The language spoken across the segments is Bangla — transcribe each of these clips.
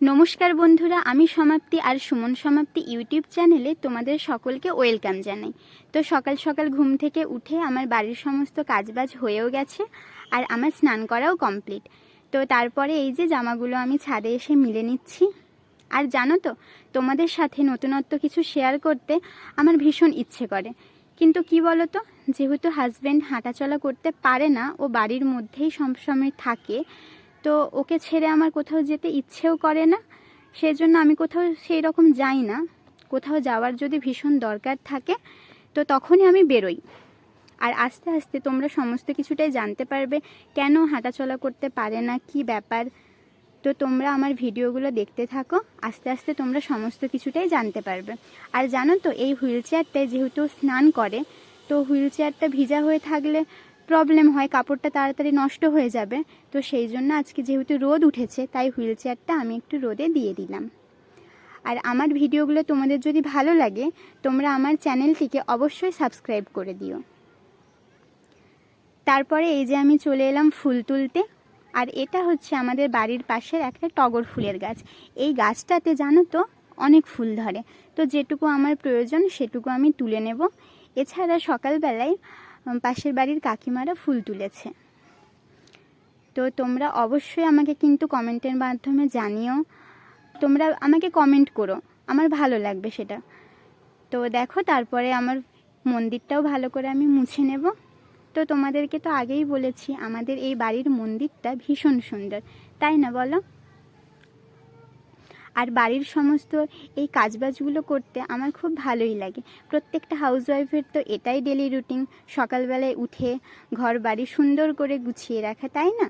নমস্কার বন্ধুরা, আমি সমাপ্তি আর সুমন সমাপ্তি ইউটিউব চ্যানেলে তোমাদের সকলকে ওয়েলকাম জানাই। তো সকাল সকাল ঘুম থেকে উঠে আমার বাড়ির সমস্ত কাজবাজ হয়েও গেছে আর আমার স্নান করাও কমপ্লিট। তো তারপরে এই যে জামাগুলো আমি ছাদে এসে মিলে নিচ্ছি। আর জানো তো, তোমাদের সাথে নতুনত্ব কিছু শেয়ার করতে আমার ভীষণ ইচ্ছে করে, কিন্তু কি বলো তো, যেহেতু হাজব্যান্ড হাঁটাচলা করতে পারে না, ও বাড়ির মধ্যেই সবসময় থাকে, তো ওকে ছেড়ে আমার কোথাও যেতে ইচ্ছেও করে না। সেই জন্য আমি কোথাও সেই রকম যাই না। কোথাও যাওয়ার যদি ভীষণ দরকার থাকে তো তখনই আমি বেরোই। আর আস্তে আস্তে তোমরা সমস্ত কিছুটাই জানতে পারবে কেন হাঁটাচলা করতে পারে না, কি ব্যাপার। তো তোমরা আমার ভিডিওগুলো দেখতে থাকো, আস্তে আস্তে তোমরা সমস্ত কিছুটাই জানতে পারবে। আর জানো তো, এই হুইল চেয়ারটায় যেহেতু স্নান করে, তো হুইল চেয়ারটা ভিজা হয়ে থাকলে প্রবলেম হয়, কাপড়টা তাড়াতাড়ি নষ্ট হয়ে যাবে। তো সেই জন্য আজকে যেহেতু রোদ উঠেছে, তাই হুইল চেয়ারটা আমি একটু রোদে দিয়ে দিলাম। আর আমার ভিডিওগুলো তোমাদের যদি ভালো লাগে, তোমরা আমার চ্যানেলটিকে অবশ্যই সাবস্ক্রাইব করে দিও। তারপরে এই যে আমি চলে এলাম ফুল তুলতে। আর এটা হচ্ছে আমাদের বাড়ির পাশের একটা টগর ফুলের গাছ। এই গাছটাতে জানো তো অনেক ফুল ধরে, তো যেটুকু আমার প্রয়োজন সেটুকু আমি তুলে নেব। এছাড়া সকালবেলায় পাশের বাড়ির কাকিমারা ফুল তুলেছে। তো তোমরা অবশ্যই আমাকে কিন্তু কমেন্টের মাধ্যমে জানিও, তোমরা আমাকে কমেন্ট করো, আমার ভালো লাগবে সেটা। তো দেখো, তারপরে আমার মন্দিরটাও ভালো করে আমি মুছে নেব। তো তোমাদেরকে তো আগেই বলেছি, আমাদের এই বাড়ির মন্দিরটা ভীষণ সুন্দর, তাই না বলো? আর বাড়ির সমস্ত এই কাজবাজগুলো করতে আমার খুব ভালোই লাগে। প্রত্যেকটা হাউসওয়াইফের তো এটাই ডেলি রুটিন, সকালবেলায় উঠে ঘর বাড়ি সুন্দর করে গুছিয়ে রাখা, তাই না?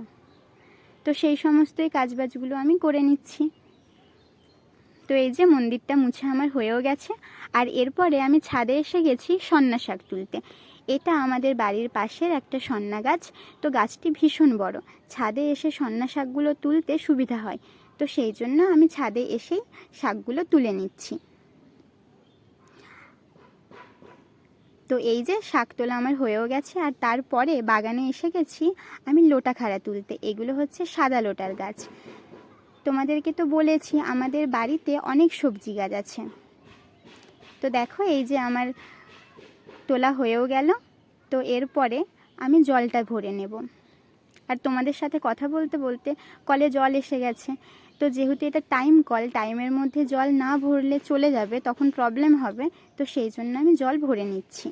তো সেই সমস্তই কাজবাজগুলো আমি করে নিচ্ছি। তো এই যে মন্দিরটা মুছে আমার হয়েও গেছে। আর এরপরে আমি ছাদে এসে গেছি সন্না শাক তুলতে। এটা আমাদের বাড়ির পাশের একটা সন্না গাছ। তো গাছটি ভীষণ বড়, ছাদে এসে সন্না শাকগুলো তুলতে সুবিধা হয়। তো সেই জন্য আমি ছাদে এসেই শাকগুলো তুলে নিচ্ছি। তো এই যে শাক তোলা আমার হয়েও গেছে। আর তারপরে বাগানে এসে গেছি আমি লোটা খাড়া তুলতে। এগুলো হচ্ছে সাদা লোটার গাছ। তোমাদেরকে তো বলেছি আমাদের বাড়িতে অনেক সবজি গাছ আছে। তো দেখো, এই যে আমার তোলা হয়েও গেল। তো এরপরে আমি জলটা ভরে নেব। আর তোমাদের সাথে কথা বলতে বলতে কলে জল এসে গেছে। তো যেহেতু এটা টাইম কল, টাইমের মধ্যে জল না ভরলে চলে যাবে, তখন প্রবলেম হবে। তো সেই জন্য আমি জল ভরে নিচ্ছি।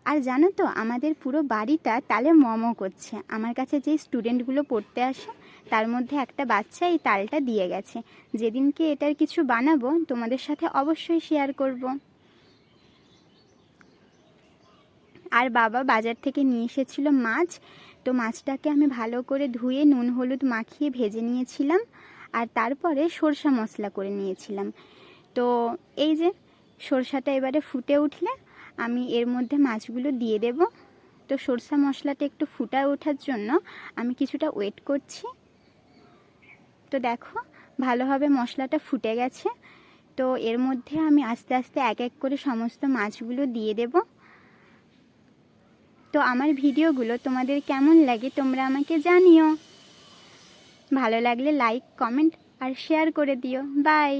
আর জানো তো, আমাদের পুরো বাড়িটা তালে মমো করছে। আমার কাছে যেই স্টুডেন্টগুলো পড়তে আসে, তার মধ্যে একটা বাচ্চা এই তালটা দিয়ে গেছে। যেদিনকে এটার কিছু বানাবো তোমাদের সাথে অবশ্যই শেয়ার করব। আর বাবা বাজার থেকে নিয়ে এসেছিল মাছ। তো মাছটাকে আমি ভালো করে ধুয়ে নুন হলুদ মাখিয়ে ভেজে নিয়েছিলাম। আর তারপরে সরষা মশলা করে নিয়েছিলাম। তো এই যে সরষাটা এবারে ফুটে উঠলে আমি এর মধ্যে মাছগুলো দিয়ে দেব। তো সরষা মশলাটা একটু ফুটে ওঠার জন্য আমি কিছুটা ওয়েট করছি। তো দেখো, ভালোভাবে মশলাটা ফুটে গেছে। তো এর মধ্যে আমি আস্তে আস্তে এক এক করে সমস্ত মাছগুলো দিয়ে দেব। তো আমার ভিডিওগুলো তোমাদের কেমন লাগে তোমরা আমাকে জানিও। ভালো লাগলে লাইক, কমেন্ট আর শেয়ার করে দিও। বাই।